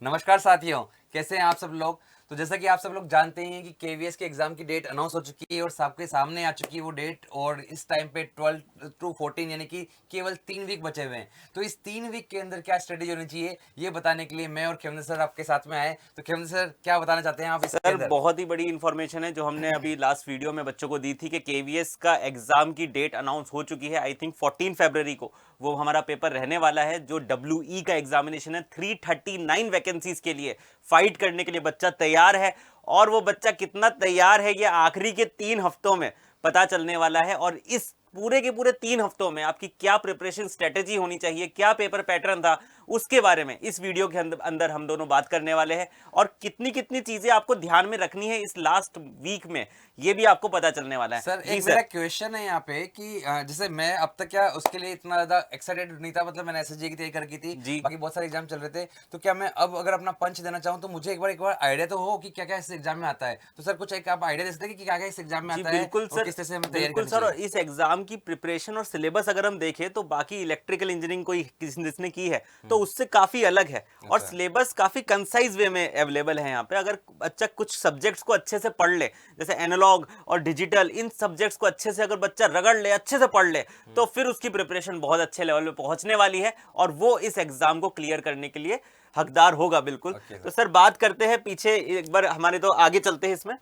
नमस्कार साथियों, कैसे हैं आप सब लोग। तो जैसा कि आप सब लोग जानते ही हैं कि केवीएस के एग्जाम की डेट अनाउंस हो चुकी है और सबके सामने आ चुकी है वो डेट। और इस टाइम पे 12 to 14 यानी कि केवल 3 वीक बचे हुए हैं। तो इस 3 वीक के अंदर क्या स्ट्रेटेजी होनी चाहिए ये बताने के लिए मैं और खेमंदर सर आपके साथ में आए। तो खेमंदर सर क्या बताना चाहते हैं आप इसके सर अंदर। बहुत ही बड़ी इंफॉर्मेशन है जो हमने अभी लास्ट वीडियो में बच्चों को दी थी कि केवीएस का एग्जाम की डेट अनाउंस हो चुकी है। आई थिंक 14 फरवरी को वो हमारा पेपर रहने वाला है। जो डब्ल्यूई का एग्जामिनेशन है 339 वैकेंसीज के लिए फाइट करने के लिए बच्चा तैयार है। और वो बच्चा कितना तैयार है ये आखिरी के 3 हफ्तों में पता चलने वाला है। और इस पूरे के पूरे 3 हफ्तों में आपकी क्या प्रिपरेशन स्ट्रेटेजी होनी चाहिए, क्या पेपर पैटर्न था, उसके बारे में इस वीडियो के अंदर हम दोनों बात करने वाले हैं। और कितनी कितनी चीजें आपको ध्यान में रखनी है इस लास्ट वीक में, ये भी आपको पता चलने वाला है। सर जी एक मेरा सर। क्वेश्चन है यहाँ पे कि जैसे मैं अब तक क्या उसके लिए इतना ज्यादा एक्साइटेड नहीं था। मतलब मैंने एसएसजी की तैयारी कर की थी, जी बाकी बहुत सारे एग्जाम चल रहे थे। तो क्या मैं अब अगर अपना पंच देना चाहूँ तो मुझे एक बार आइडिया तो हो कि क्या क्या इस एग्जाम में आता है। तो सर कुछ एक आप आइडिया दे सकते हैं कि क्या क्या इस एग्जाम में जी आता है बिल्कुल और सर। किस तरह से हमें तैयारी बिल्कुल करनी सर। और चाहिए। इस एग्जाम की प्रिपरेशन और सिलेबस अगर हम देखें तो बाकी इलेक्ट्रिकल इंजीनियरिंग कोई जिसने की है तो उससे काफी अलग है। और अच्छा। सिलेबस काफी कंसाइज वे में अवेलेबल है यहाँ पे। अगर बच्चा कुछ सब्जेक्ट्स को अच्छे से पढ़ ले, जैसे एनालॉग और डिजिटल, इन सब्जेक्ट्स को अच्छे से अगर बच्चा रगड़ ले, अच्छे से पढ़ ले, तो फिर उसकी प्रिपरेशन बहुत अच्छे लेवल पे पहुंचने वाली है और वो इस एग्जाम को क्लियर करने के लिए हकदार होगा बिल्कुल। ओके तो सर। सर बात करते हैं पीछे एक बार हमारे, तो आगे चलते हैं इसमें।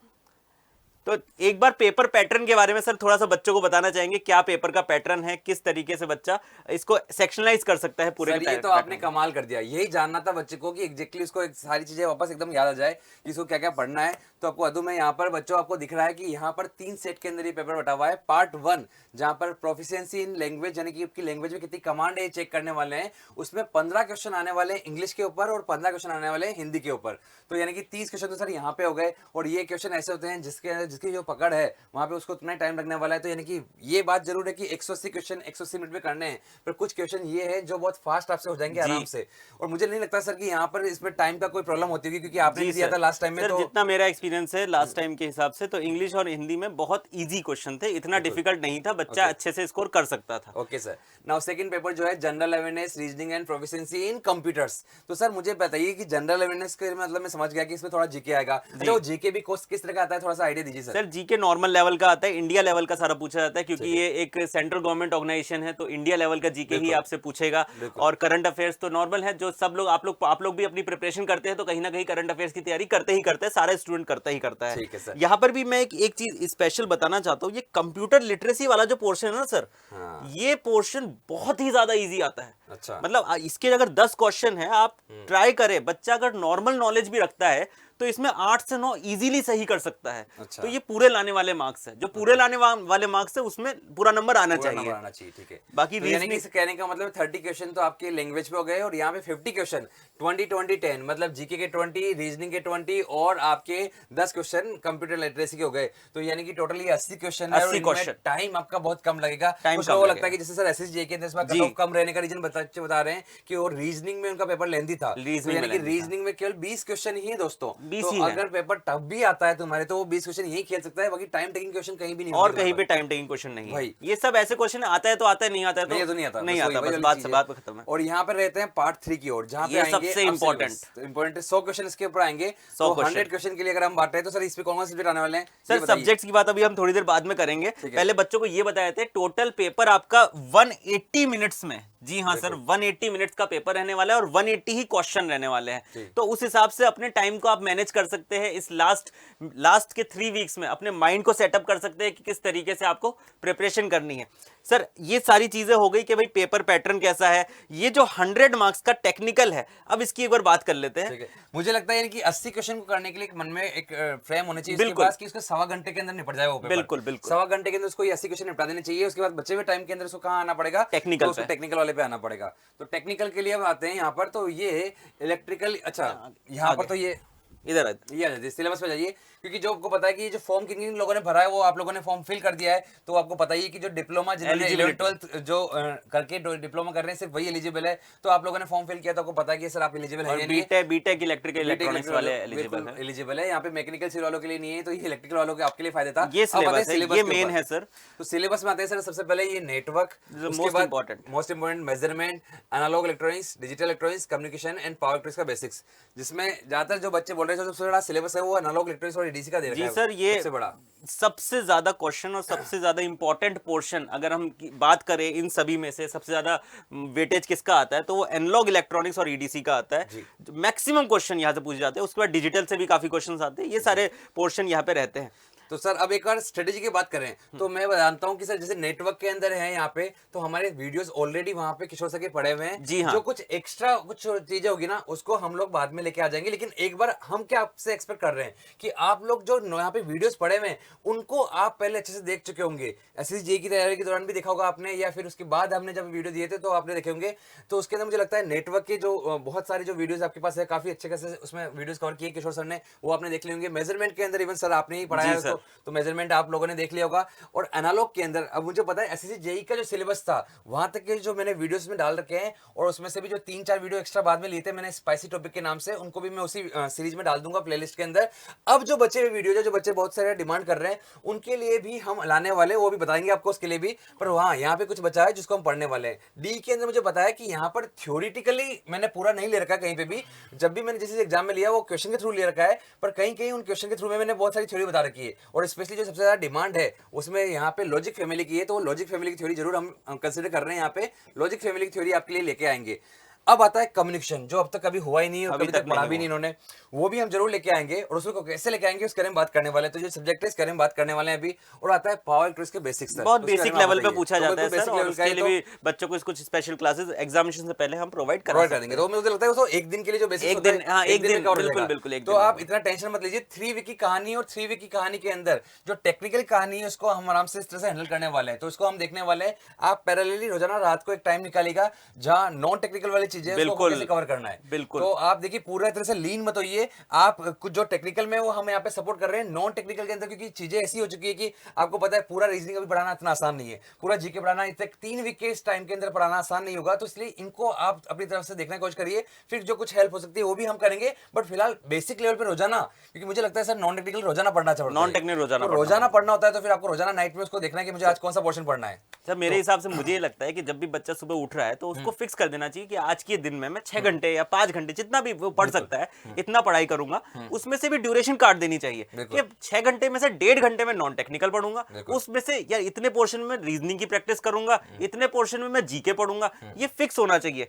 तो एक बार पेपर पैटर्न के बारे में सर थोड़ा सा बच्चों को बताना चाहेंगे, क्या पेपर का पैटर्न है, किस तरीके से बच्चा इसको सेक्शनलाइज कर सकता है पूरे के सर ये तो आपने पैटर्न को। कमाल कर दिया। यही जानना था बच्चे को कि एग्जैक्टली उसको एक सारी चीजें वापस एकदम याद आ जाए कि इसको क्या क्या पढ़ना है। तो आपको अदू में यहाँ पर बच्चों आपको दिख रहा है कि यहाँ पर 3 सेट के अंदर ये पेपर बटा हुआ है। पार्ट 1 जहाँ पर प्रोफिशिएंसी इन लैंग्वेज यानी कि आपकी लैंग्वेज में कितनी कमांड है ये चेक करने वाले हैं। उसमें 15 क्वेश्चन आने वाले हैं इंग्लिश के ऊपर और 15 क्वेश्चन आने वाले हैं हिंदी के ऊपर। तो यानी कि 30 क्वेश्चन तो सर यहाँ पे हो गए। और ये क्वेश्चन ऐसे होते हैं जिसकी जो पकड़ है वहां पे उसको उतना ही टाइम लगने वाला है। तो यानी कि ये बात जरूर है कि 180 क्वेश्चन 180 मिनट में करने हैं। पर कुछ क्वेश्चन ये है जो बहुत फास्ट आपसे हो जाएंगे जी आराम से। और मुझे नहीं लगता सर कि यहाँ पर इसमें टाइम का कोई प्रॉब्लम होती होगी क्योंकि आपने जी भी दिया सर। था लास्ट टाइम में। सर तो जितना मेरा एक्सपीरियंस है लास्ट टाइम के हिसाब से, तो इंग्लिश और हिंदी में बहुत इजी क्वेश्चन थे, इतना बिल्कुल। डिफिकल्ट नहीं था, बच्चा ओके। अच्छे से स्कोर कर सकता था। Okay sir. Now second paper जो है general awareness reasoning and proficiency in computers. तो सर मुझे बताइए कि जनरल अवेयरनेस के मतलब मैं समझ गया कि इसमें थोड़ा जीके आएगा। अच्छा जी वो जीके भी कोर्स किस तरह का आता है, थोड़ा सा आइडिया दीजिए sir. Sir, GK normal level का आता है, इंडिया लेवल का सारा पूछा जाता है, क्योंकि ठीक है। ये एक सेंट्रल गवर्नमेंट ऑर्गेनाइजेशन है, तो इंडिया लेवल का जीके ही बिल्कुल। आपसे पूछेगा। बिल्कुल। और करंट अफेयर्स तो नॉर्मल है, जो सब लोग आप लोग भी अपनी प्रिपरेशन करते हैं तो कहीं ना कहीं करंट अफेयर्स की तैयारी करते ही करते हैं, सारा स्टूडेंट करता ही करता है। ठीक है सर। यहाँ पर भी मैं एक चीज स्पेशल बताना चाहता हूँ, ये कंप्यूटर लिटरेसी वाला जो पोर्शन है ना सर, हाँ। ये पोर्शन बहुत ही ज्यादा इजी आता है। अच्छा। मतलब इसके अगर 10 क्वेश्चन है, आप ट्राई करें, बच्चा अगर नॉर्मल नॉलेज भी रखता है तो इसमें 8 से 9 इजीली सही कर सकता है। अच्छा। तो ये पूरे लाने वाले मार्क्स है, जो पूरे ओके। लाने वाले मार्क्स है उसमें पूरा नंबर आना पूरा नंबर चाहिए। आना चाहिए। ठीक है। बाकी तो यानी कि रीजनिंग। इसे कहने का मतलब 30 क्वेश्चन तो आपके लैंग्वेज पे हो गए और यहाँ पे 50 क्वेश्चन 20-20-10 मतलब जीके के 20 रीजनिंग के 20 और आपके 10 क्वेश्चन कंप्यूटर लिटरेसी के हो गए। तो यानी कि टोटल ये 80 क्वेश्चन है और 80 इनमें क्वेश्चन टाइम आपका बहुत कम लगेगा। टाइम कुछ कम लोगों को लगता है लगेगा। कि जैसे सर एसएसजी के इसमें कट जी ऑफ कम रहने का रीजन बता रहे हैं कि वो रीजनिंग में उनका पेपर लेंदी था। तो रीजनिंग में यानी कि लेंदी था, रीजनिंग में केवल 20 क्वेश्चन ही है दोस्तों। तो 20 ही है। अगर पेपर टफ भी आता है तुम्हारे तो वो 20 क्वेश्चन यही खेल सकता है, बाकी टाइम टेकिंग क्वेश्चन कहीं भी नहीं और होंगे कहीं तुम्हारे पे पास। टाइम टेकिंग क्वेश्चन नहीं है, वही। ये सब ऐसे क्वेश्चन आता है तो आता है, नहीं आता है नहीं तो ये तो नहीं आता, नहीं बस आता, वही बस वाली बात चीज से है। बात खत्म है। और यहाँ पर रहते हैं पार्ट 3 की ओर जहाँ पे ये आएंगे सबसे अब इंपॉर्टेंट इंपॉर्टेंट 100 क्वेश्चन इसके ऊपर आएंगे। 100 तो क्वेश्चन। 100 क्वेश्चन के लिए अगर हम बात रहे तो सर इस पे कौन कौन से सब्जेक्ट आने वाले हैं ये सर बताइए। सब्जेक्ट्स की बात अभी हम थोड़ी देर बाद में करेंगे, ठीक है। पहले बच्चों को ये बताए थे टोटल पेपर आपका 180 मिनट्स में। जी हाँ सर, बिल्कुल। 180 मिनट्स का पेपर रहने वाला है और 180 ही क्वेश्चन रहने वाले हैं। ठीक। तो उस हिसाब से अपने टाइम को आप मैनेज कर सकते हैं, इस लास्ट के 3 वीक्स में अपने माइंड को सेटअप कर सकते हैं कि किस तरीके से आपको प्रिपरेशन करनी है। सर ये सारी चीजें हो गई कि भाई पेपर पैटर्न कैसा है। ये जो 100 मार्क्स का टेक्निकल है, अब इसकी एक बार बात कर लेते हैं। ठीक है। मुझे लगता है यानी कि 80 क्वेश्चन को करने के लिए एक मन में एक फ्रेम होना चाहिए उसके बिल्कुल पास कि उसको 1.25 घंटे के अंदर निपट जाए वो पेपर। बिल्कुल बिल्कुल 1.25 घंटे के अंदर उसको ये 80 क्वेश्चन निपटा देने चाहिए। उसके बाद बचे हुए टाइम के अंदर उसको कहाँ आना पड़ेगा, तो टेक्निकल उसको पे। टेक्निकल वाले पे आना पड़ेगा। तो टेक्निकल के लिए अब आते हैं यहाँ पर। तो ये इलेक्ट्रिकल, अच्छा यहाँ पर आगे तो ये इधर ये आ जाती है, सिलेबस पे जाइए, क्योंकि जो आपको पता है कि जो फॉर्म किन किन लोगों ने भरा है वो आप लोगों ने फॉर्म फिल कर दिया है, तो आपको पता ही है कि जो डिप्लोमा जिन्होंने 11 Eligibility। 12 जो करके डिप्लोमा कर रहे हैं सिर्फ वही एलिजिबल है। तो आप लोगों ने फॉर्म फिल किया तो आपको पता है कि सर आप एलिजिबल है और या नहीं है। बीटेक इलेक्ट्रिकल इलेक्ट्रॉनिक्स वाले एलिजिबल है। एलिजिबल है, यहाँ पे मैकेनिकल सिविल वालों के लिए नहीं है, तो ये इलेक्ट्रिकल वालों के आपके लिए फायदा था। ये अब आते हैं सिलेबस है, syllabus ये के मेन ऊपर। है सर। तो सिलेबस में आते हैं सर, सबसे पहले ये नेटवर्क, उसके बाद most important measurement, analogue electronics, digital electronics, communication and power electronics का बेसिक्स, जिसमें ज्यादातर जो बच्चे बोल रहे हैं सबसे बड़ा सिलेबस है वो एनालॉग इलेक्ट्रॉनिक्स और एडीसी का दे रखा जी है। सर, ये सबसे बड़ा सबसे ज्यादा क्वेश्चन और सबसे ज्यादा इंपॉर्टेंट पोर्शन अगर हम बात करें इन सभी में से सबसे ज्यादा वेटेज किसका आता है तो वो एनालॉग इलेक्ट्रॉनिक्स और ईडीसी का आता है। मैक्सिमम क्वेश्चन यहाँ से पूछे जाते हैं, उसके बाद डिजिटल से भी काफी क्वेश्चन आते हैं, ये सारे पोर्शन यहाँ पे रहते हैं। तो सर अब एक बार स्ट्रेटेजी की बात करें तो मैं जानता हूं कि सर जैसे नेटवर्क के अंदर है यहाँ पे, तो हमारे वीडियोस ऑलरेडी वहां पे किशोर सर के पड़े हुए हैं। जी हाँ। जो कुछ एक्स्ट्रा कुछ चीजें होगी ना उसको हम लोग बाद में लेके आ जाएंगे, लेकिन एक बार हम क्या आपसे एक्सपेक्ट कर रहे हैं कि आप लोग जो यहाँ पे वीडियोस पड़े हुए हैं उनको आप पहले अच्छे से देख चुके होंगे। एसएससी की तैयारी के दौरान भी देखा होगा आपने, या फिर उसके बाद हमने जब वीडियो दिए थे तो आपने देखे होंगे। तो उसके अंदर मुझे लगता है नेटवर्क के जो बहुत सारे जो वीडियोस आपके पास है, काफी अच्छे खासे उसमें वीडियोस कवर किए किशोर सर ने, वो आपने देख लिए होंगे। मेजरमेंट के अंदर इवन सर आपने ही पढ़ाया है उसको, तो मेजरमेंट आप लोगों ने देख लिया होगा। और एनालॉग के अंदर अब मुझे पता है एसएससी जेई का जो सिलेबस था वहां तक के जो मैंने वीडियोस में डाल रखे हैं, और उसमें से भी जो 3-4 वीडियो एक्स्ट्रा बाद में लिए थे मैंने स्पाइसी टॉपिक के नाम से, उनको भी मैं उसी सीरीज में डाल दूंगा प्लेलिस्ट के अंदर। अब जो बचे हुए वीडियो जो बच्चे बहुत सारे डिमांड कर रहे हैं उनके लिए भी हम लाने वाले, वो भी बताएंगे आपको उसके लिए भी। पर वहां यहाँ पे कुछ बचा है जिसको हम पढ़ने वाले हैं। डी के अंदर मुझे पता है कि यहाँ पर थ्योरिटिकली मैंने पूरा नहीं ले रखा कहीं पे भी, जब भी मैंने जैसे एग्जाम में लिया वो क्वेश्चन के थ्रू ले रखा है, पर कहीं कहीं उन क्वेश्चन के थ्रू में मैंने बहुत सारी थ्योरी बता रखी है। और स्पेशली जो सबसे ज्यादा डिमांड है उसमें यहाँ पे लॉजिक फैमिली की है, तो लॉजिक फैमिली की थ्योरी जरूर हम कंसिडर कर रहे हैं। यहाँ पे लॉजिक फैमिली की थ्योरी आपके लिए लेके आएंगे। अब आता है कम्युनिकेशन, जो अब तक कभी हुआ ही नहीं है, कभी तक पढ़ा भी नहीं इन्होंने, वो भी हम जरूर लेके आएंगे। और उसको कैसे लेके आएंगे उसके बारे में बात करने वाले हैं। तो जो सब्जेक्ट है इसके बारे में बात करने वाले हैं अभी। और आता है पावर इलेक्ट्रिक्स के बेसिक्स, बहुत बेसिक लेवल पे पूछा जाता है सर, और उसके लिए भी बच्चों को कुछ स्पेशल क्लासेस एग्जामिनेशन से पहले हम प्रोवाइड कर देंगे। तो मुझे लगता है उसको एक दिन के लिए जो बेसिक्स एक दिन, हाँ एक दिन बिल्कुल। तो आप इतना टेंशन मत लीजिए। 3 वीक की कहानी और 3 वीक की कहानी के अंदर जो टेक्निकल कहानी है उसको हम आराम से इस तरह से हैंडल करने वाले हैं। तो इसको हम देखने वाले हैं। आप पैरेलली रोजाना रात को एक टाइम निकालेगा जहां नॉन टेक्निकल वाली चीजें करना है। बिल्कुल। तो आप देखिए पूरा तरह से लीन मत होइए। आप कुछ जो टेक्निकल में वो हम यहाँ पे सपोर्ट कर रहे हैं, नॉन टेक्निकल के अंदर क्योंकि चीजें ऐसी हो चुकी है कि आपको पता है पूरा रीजनिंग अभी पढ़ाना इतना आसान नहीं है, पूरा जीके पढ़ाना इतने 3 वीक के इस टाइम के अंदर पढ़ाना आसान नहीं होगा। तो इसलिए इनको आप अपनी तरफ से देखने की कोशिश करिए, फिर जो कुछ हेल्प हो सकती है वो भी हम करेंगे। बट फिलहाल बेसिक लेवल पे रोजाना, क्योंकि मुझे लगता है सर नॉन टेक्निकल रोजाना पढ़ना चाहिए, नॉन टेक्निकल रोजाना पढ़ना होता है। तो फिर आपको रोजाना नाइट में उसको देखना है कि मुझे आज कौन सा पोर्शन पढ़ना है। सर मेरे हिसाब से मुझे ये लगता है कि जब भी बच्चा सुबह उठ रहा है तो उसको फिक्स कर देना चाहिए कि आज के दिन में मैं 6 घंटे या 5 घंटे जितना भी वो पढ़ सकता है इतना पढ़ाई करूंगा। उसमें से भी ड्यूरेशन काट देनी चाहिए कि 6 घंटे में से 1.5 घंटे में नॉन टेक्निकल पढ़ूंगा, उसमें से या इतने पोर्शन में रीजनिंग की प्रैक्टिस करूंगा, इतने पोर्शन में मैं जीके पढ़ूंगा। ये फिक्स होना चाहिए।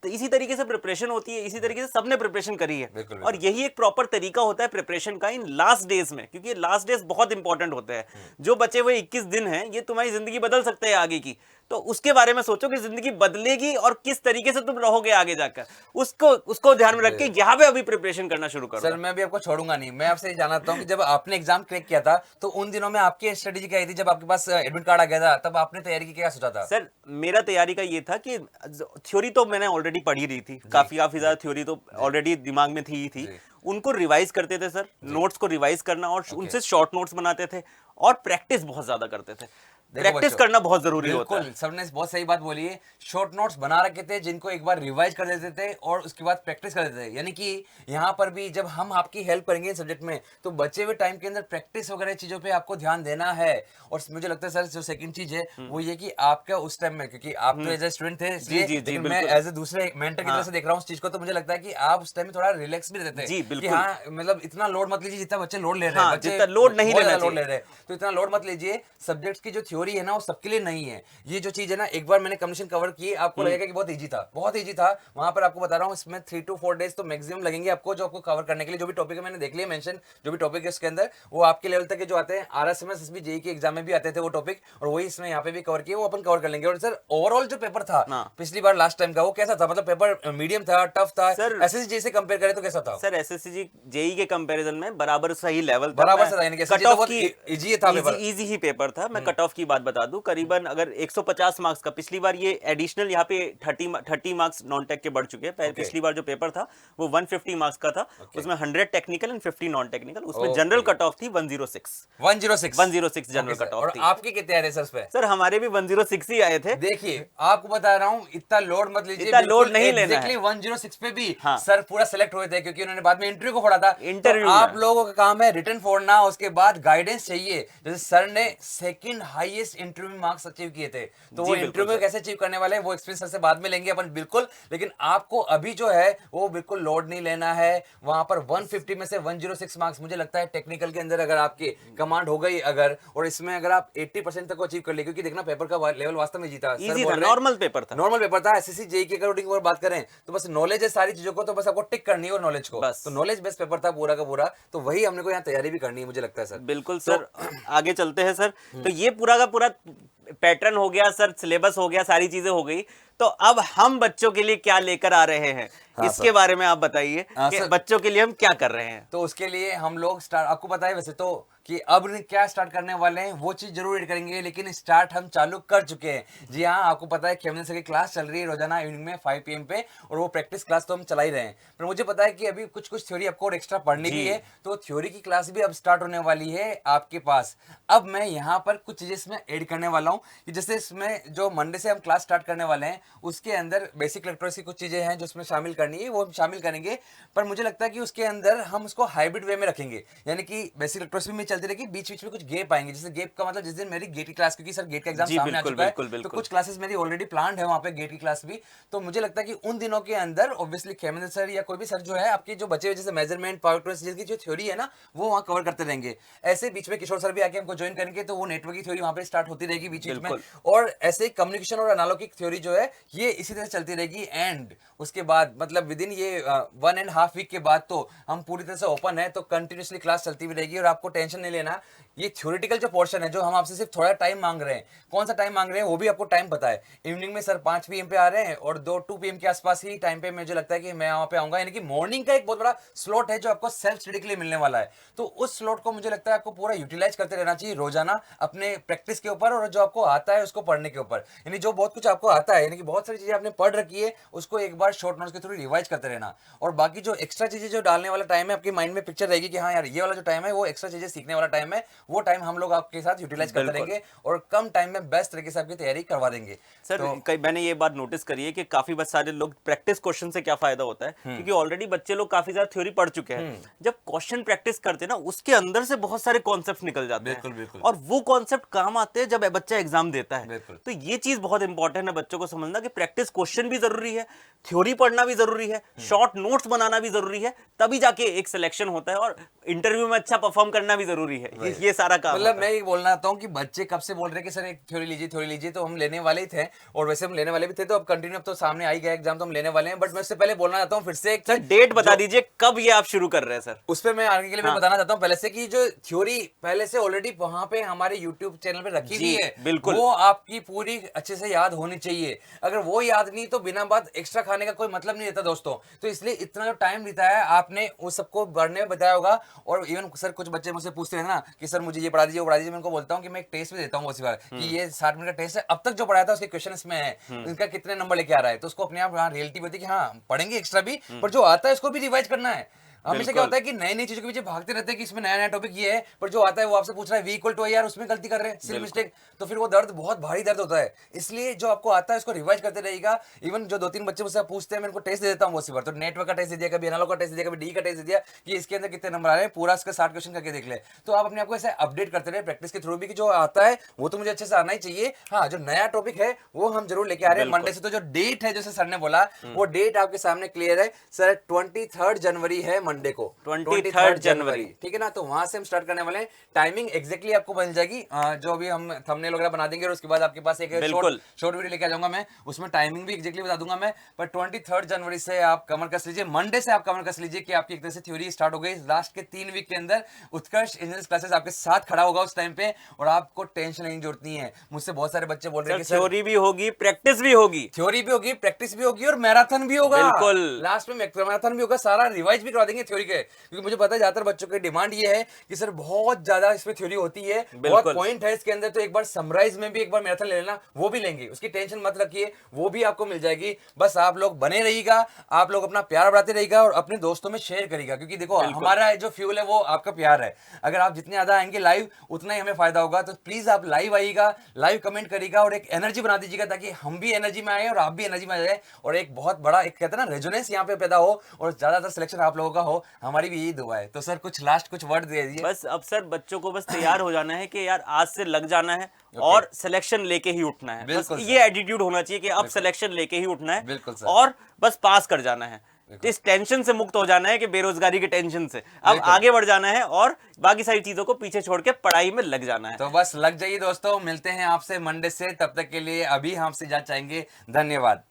इसी तरीके से प्रिपरेशन होती है, इसी तरीके से सबने प्रिपरेशन करी है, और यही एक प्रॉपर तरीका होता है प्रिपरेशन का इन लास्ट डेज में, क्योंकि लास्ट डेज बहुत इंपॉर्टेंट होते हैं। जो बचे हुए 21 दिन हैं ये तुम्हारी जिंदगी बदल सकते हैं आगे की, तो उसके बारे में सोचो कि जिंदगी बदलेगी और किस तरीके से तुम रहोगे आगे जाकर, उसको ध्यान में रख के यहाँ पे अभी प्रिपरेशन करना शुरू करो। सर मैं भी आपको छोड़ूंगा नहीं। मैं आपसे जानना चाहता हूँ कि जब आपने एग्जाम क्रैक किया था तो उन दिनों में आपकी स्ट्रेटेजी क्या थी? जब आपके पास एडमिट कार्ड आ गया था तब आपने तैयारी की क्या सोचा था? सर मेरा तैयारी का ये था कि थ्योरी तो मैंने ऑलरेडी पढ़ी रही थी, काफी ज्यादा थ्योरी तो ऑलरेडी दिमाग में थी। उनको रिवाइज करते थे सर, नोट्स को रिवाइज करना, और उनसे शॉर्ट नोट्स बनाते थे, और प्रैक्टिस बहुत ज्यादा करते थे। प्रैक्टिस करना बहुत जरूरी होता है। सबने बहुत सही बात बोली है। शॉर्ट नोट्स बना रखे थे जिनको एक बार रिवाइज कर देते थे और उसके बाद प्रैक्टिस कर देते थे। यानी कि यहाँ पर भी जब हम आपकी हेल्प करेंगे सब्जेक्ट में तो बचे हुए टाइम के अंदर प्रैक्टिस वगैरह चीजों पे आपको ध्यान देना है। और मुझे लगता है सर जो सेकंड चीज है वो ये कि आपका उस टाइम में, क्योंकि आप तो एज ए स्टूडेंट थे इसलिए मैं एज ए दूसरे मेंटर की तरह से देख रहा हूँ उस चीज को, तो मुझे लगता है कि आप उस टाइम में थोड़ा रिलैक्स भी रहते थे कि हाँ मतलब इतना लोड मत लीजिए जितना बच्चे लोड ले रहे हैं। जितना लोड नहीं लेना लोड ले रहे हैं तो इतना लोड मत लीजिए। सब्जेक्ट्स की जो थ्योरी है ना वो सबके लिए नहीं है। ये जो चीज है ना, एक बार मैंने कमीशन कवर की, आपको लगेगा कि बहुत इजी था, बहुत इजी था। वहां पर आपको बता रहा हूँ इसमें 3 to 4 डेज तो मैक्सिमम लगेंगे आपको, जो आपको कवर करने के लिए। जो भी टॉपिक है मैंने देख लिया मेंशन, जो भी टॉपिक है उसके अंदर वो आपके लेवल तक के जो आते हैं, आरएसएमएस एसबी जेईई के एग्जाम में भी आते थे वो टॉपिक, और वही इसमें यहाँ पे भी कवर किए, वो अपन कवर कर लेंगे। और सर ओवरऑल जो पेपर था पिछली बार लास्ट टाइम का वो कैसा था? मतलब पेपर मीडियम था, टफ था? एसएससी जेईई से कंपेयर करें तो कैसा था? सर एसएससी जेईई के कंपैरिजन में बराबर सही लेवल था, बराबर से था, यानी कि कट ऑफ की इजी था, पेपर इजी ही पेपर था। मैं कट ऑफ की बात बता दूं, करीबन अगर 150 मार्क्स का, पिछली बार ये एडिशनल यहाँ पे 30 मार्क्स नॉन टेक के बढ़ चुके हैं। Okay. पिछली बार जो पेपर था वो 150 मार्क्स का था। Okay. उसमें 100 टेक्निकल एंड 50 नॉन टेक्निकल। उसमें Okay. जनरल कट ऑफ थी 106 जनरल कट ऑफ और थी। आपके कितने आ रहे सर पे? सर हमारे भी 106 ही आए थे। देखिए आपको बता रहा हूँ, इतना लोड मत लीजिए, इतना लोड नहीं लेना है। 106 पे भी हाँ। सर पूरा सेलेक्ट हुए थे, क्योंकि उन्होंने बाद में इंटरव्यू को फोड़ा था। इंटरव्यू तो आप में। लोगों का काम है रिटर्न फोड़ना, उसके बाद गाइडेंस चाहिए। जैसे सर ने सेकंड हाईएस्ट इंटरव्यू में मार्क्स अचीव किए थे, तो वो जी, बिल्कुल इंटरव्यू में कैसे अचीव करने वाले हैं वो एक्सपीरियंस सर से बाद में लेंगे अपन, बिल्कुल। लेकिन आपको अभी जो है वो बिल्कुल लोड नहीं लेना है। वहां पर 150 में से 106 मार्क्स, मुझे लगता है टेक्निकल के अंदर अगर आपकी कमांड हो गई अगर, और इसमें अगर आप 80% तक अचीव कर ले, क्योंकि देखना पेपर का लेवल वास्तव में जीता, इजी था, नॉर्मल पेपर था। नॉर्मल पेपर था। एसएससी जेई के अकॉर्डिंग अगर बात करें तो बस नॉलेज है सारी चीजों को, तो बस आपको टिक करनी है और नॉलेज को, बस। तो नॉलेज बेस्ड पेपर था पूरा का पूरा। तो वही हमने को यहाँ तैयारी भी करनी है, मुझे लगता है सर। बिल्कुल सर। आगे चलते हैं सर। तो ये पूरा का पूरा पैटर्न हो गया सर, सिलेबस हो गया, सारी चीजें हो गई। तो अब हम बच्चों के लिए क्या लेकर आ रहे हैं, इसके बारे में आप बताइए कि बच्चों के लिए हम क्या कर रहे हैं। तो उसके लिए हम लोग स्टार्ट, आपको पता है वैसे तो कि अब क्या स्टार्ट करने वाले हैं, वो चीज जरूर एड करेंगे, लेकिन स्टार्ट हम चालू कर चुके हैं। जी हाँ, आपको पता है खेमने सर की क्लास चल रही है रोजाना इवनिंग में 5 PM पे, और वो प्रैक्टिस क्लास तो हम चला ही रहे हैं। पर मुझे पता है कि अभी कुछ कुछ थ्योरी आपको और एक्स्ट्रा पढ़नी भी है, तो थ्योरी की क्लास भी अब स्टार्ट होने वाली है आपके पास। अब मैं यहाँ पर कुछ चीजें इसमें एड करने वाला हूँ, कि जैसे इसमें जो मंडे से हम क्लास स्टार्ट करने वाले हैं, उसके अंदर बेसिक इलेक्ट्रॉनिक्स की कुछ चीजें हैं जो उसमें शामिल करनी है, वो हम शामिल करेंगे। पर मुझे लगता है कि उसके अंदर हम उसको हाइब्रिड वे में रखेंगे, यानी कि बेसिक इलेक्ट्रॉनिक्स में चलती रहेगी, बीच बीच में कुछ गैप आएंगे। जैसे गैप का मतलब जिस दिन मेरी गेट की क्लास, क्योंकि सर गेट का एग्जाम सामने आ चुका है, तो कुछ क्लासेस मेरी ऑलरेडी प्लान्ड है वहां पे गेट की क्लास भी। तो मुझे लगता है कि उन दिनों के अंदर ऑब्वियसली खेमेंद्र सर या कोई भी सर जो है आपके जो बचे हुए जैसे मेजरमेंट पावर इलेक्ट्रॉनिक्स की जो थ्योरी है ना, वो वहां कवर करते रहेंगे। ऐसे बीच में किशोर सर भी आके हमको ज्वाइन करेंगे, तो वो नेटवर्क की थ्योरी वहां पे स्टार्ट होती रहेगी बीच बीच में। और ऐसे कम्युनिकेशन और एनालॉगिक थ्योरी जो है ये इसी तरह चलती रहेगी। एंड उसके बाद मतलब विद इन ये 1.5 वीक के बाद तो हम पूरी तरह से ओपन है, तो कंटिन्यूसली क्लास चलती भी रहेगी। और आपको टेंशन नहीं लेना, ये थ्योरेटिकल जो पोर्शन है जो हम आपसे सिर्फ थोड़ा टाइम मांग रहे हैं, कौन सा टाइम मांग रहे हैं वो भी आपको टाइम पता है। इवनिंग में सर 5 PM पे आ रहे हैं, और 2 PM के आसपास ही टाइम पे मुझे लगता है कि मैं वहां पे आऊंगा। यानी कि मॉर्निंग का एक बहुत बड़ा स्लॉट है जो आपको सेल्फ स्टडी के लिए मिलने वाला है। तो उस स्लॉट को मुझे लगता है आपको पूरा यूटिलाइज करते रहना चाहिए रोजाना, अपने प्रैक्टिस के ऊपर और जो आपको आता है उसको पढ़ने के ऊपर। यानी जो बहुत कुछ आपको आता है, यानी कि बहुत सारी चीजें आपने पढ़ रखी है, उसको एक बार शॉर्ट नोट्स के थ्रू रिवाइज करते रहना। और बाकी जो एक्स्ट्रा चीजें जो डालने वाला टाइम है, आपके माइंड में पिक्चर रहेगी कि हाँ यार ये वाला जो टाइम है वो एक्स्ट्रा चीजें सीखने वाला टाइम है, वो टाइम हम लोग आपके साथ यूटिलाइज करते रहेंगे और कम टाइम में बेस्ट तरीके से आपकी तैयारी करवा देंगे। सर कई मैंने ये बात नोटिस करी है कि काफी सारे लोग प्रैक्टिस क्वेश्चन से क्या फायदा होता है, क्योंकि ऑलरेडी बच्चे लोग काफी ज्यादा थ्योरी पढ़ चुके हैं। जब क्वेश्चन प्रैक्टिस करते हैं ना, उसके अंदर से बहुत सारे कॉन्सेप्ट निकल जाते हैं, और वो कॉन्सेप्ट काम आते हैं जब बच्चा एग्जाम देता है। तो ये चीज बहुत इंपॉर्टेंट है बच्चों को समझना कि प्रैक्टिस क्वेश्चन भी जरूरी है, थ्योरी पढ़ना भी जरूरी है, शॉर्ट नोट्स बनाना भी जरूरी है, तभी जाके एक सिलेक्शन होता है, और इंटरव्यू में अच्छा परफॉर्म करना भी जरूरी है। ये सारा काम मतलब मैं ये बोलना चाहता हूँ कि बच्चे कब से बोल रहे हैं कि सर एक थ्योरी लीजिए, तो हम लेने वाले ही थे, और वैसे हम लेने वाले भी थे। तो अब कंटिन्यू, अब तो सामने आ ही गया एग्जाम, तो हम लेने वाले हैं। बट मैं उससे पहले बोलना चाहता हूँ फिर से, सर डेट बता दीजिए कब ये आप शुरू कर रहे हैं। सर उस पर मैं आगे के लिए मैं बताना चाहता हूँ पहले से कि जो थ्योरी पहले से ऑलरेडी वहां पे हमारे यूट्यूब चैनल पे रखी हुई है, बिल्कुल वो आपकी पूरी अच्छे से याद होनी चाहिए। अगर वो याद नहीं तो बिना बात एक्स्ट्रा खाने का कोई मतलब नहीं रहता दोस्तों। तो इसलिए इतना जो टाइम बीता है आपने उस सबको पढ़ने में बताया होगा। और इवन सर कुछ बच्चे मुझसे पूछते हैं ना कि सर मुझे ये पढ़ा दीजिए, वो पढ़ा दीजिए। मैं उनको बोलता हूँ कि मैं एक टेस्ट भी देता हूँ उसी बार कि ये 60 मिनट का टेस्ट है, अब तक जो पढ़ाया था उसके क्वेश्चन इसमें है, इनका कितने नंबर लेके आ रहा है। तो उसको अपने आप रियलिटी होती है कि हाँ पढ़ेंगे एक्स्ट्रा भी, पर जो आता है उसको भी रिवाइज करना है। हमेशा क्या होता है कि नई नई चीजों के पीछे भागते रहते हैं कि इसमें नया नया टॉपिक ये है, पर जो आता है वो आपसे पूछ रहा है V = यार उसमें गलती कर रहे हैं, सिली मिस्टेक, तो फिर वो दर्द बहुत भारी दर्द होता है। इसलिए जो आपको आता है उसको रिवाइज करते रहेगा। इवन जो 2-3 बच्चे मुझसे पूछते हैं, मैं उनको टेस्ट दे देता हूँ उसी बार। तो नेटवर्क का टेस्ट दे दिया, कभी एनालॉग का टेस्ट दे दिया, कभी डी का टेस्ट दे दिया कि इसके अंदर कितने नंबर आ रहे हैं, पूरा इसका 60 क्वेश्चन करके देख ले। तो आप अपने आपको ऐसे अपडेट करते रहे प्रैक्टिस के थ्रू भी, कि जो आता है वो तो मुझे अच्छे से आना ही चाहिए। हाँ, जो नया टॉपिक है वो हम जरूर लेके आ रहे हैं मंडे से। तो जो डेट है जैसे सर ने बोला, वो डेट आपके सामने क्लियर है सर, 23 जनवरी है मंडे को, 23 जनवरी, ठीक है ना। तो वहां से हम स्टार्ट करने वाले हैं। टाइमिंग एग्जैक्टली आपको मिल जाएगी, जो भी हम थंबनेल वगैरह बना देंगे, और उसके बाद आपके पास एक शॉर्ट वीडियो लेके आ जाऊंगा मैं, उसमें टाइमिंग भी एग्जैक्टली बता दूंगा मैं। पर 23 जनवरी से आप कमर कस लीजिए, मंडे से आप कमर कस लीजिए कि आपकी एक तरह से थ्योरी स्टार्ट हो गई। लास्ट के 3 वीक के अंदर उत्कर्ष इंजीनियरिंग क्लासेस आपके साथ खड़ा होगा उस टाइम पे, और आपको टेंशन नहीं जरूरत नहीं है। मुझसे बहुत सारे बच्चे बोल रहे हैं कि थ्योरी भी होगी, प्रैक्टिस भी होगी, प्रैक्टिस भी होगी, और मैराथन भी होगा। लास्ट में मैराथन भी होगा, सारा रिवाइज भी करवा देंगे। देंगे थ्योरी के, क्योंकि मुझे पता है ज्यादातर बच्चों की डिमांड ये है कि सर बहुत ज्यादा इसमें थ्योरी होती है, बहुत पॉइंट है इसके अंदर, तो एक बार समराइज में भी एक बार मैराथन ले लेना, वो भी लेंगे, उसकी टेंशन मत रखिए, वो भी आपको मिल जाएगी। बस आप लोग बने रहिएगा, आप लोग अपना प्यार बढ़ाते रहिएगा और अपने दोस्तों में शेयर करिएगा, क्योंकि देखो हमारा जो फ्यूल है वो आपका प्यार है। अगर आप जितने ज्यादा आएंगे लाइव उतना ही हमें फायदा होगा। तो प्लीज आप लाइव आइएगा, लाइव कमेंट करिएगा और एक एनर्जी बना दीजिएगा, ताकि हम भी एनर्जी में आए और आप भी एनर्जी में आ जाए और एक बहुत बड़ा एक कहते हैं ना रेजोनेंस यहाँ पे पैदा हो और ज्यादातर सिलेक्शन आप लोगों का हो। हमारी भी यही दुआ है। तो सर कुछ लास्ट कुछ वर्ड दे दीजिए। बस अब सर बच्चों को बस तैयार हो जाना है कि यार आज से लग जाना है और सिलेक्शन लेके ही उठना है। बस ये एटीट्यूड होना चाहिए कि अब सिलेक्शन लेके ही उठना है और बस पास कर जाना है। इस टेंशन से मुक्त हो जाना है कि बेरोजगारी के टेंशन से अब आगे बढ़ जाना है और बाकी सारी चीजों को पीछे छोड़ के पढ़ाई में लग जाना है। तो बस लग जाइए दोस्तों, मिलते हैं आपसे मंडे से, तब तक के लिए अभी हम आपसे इजाजत चाहेंगे। धन्यवाद।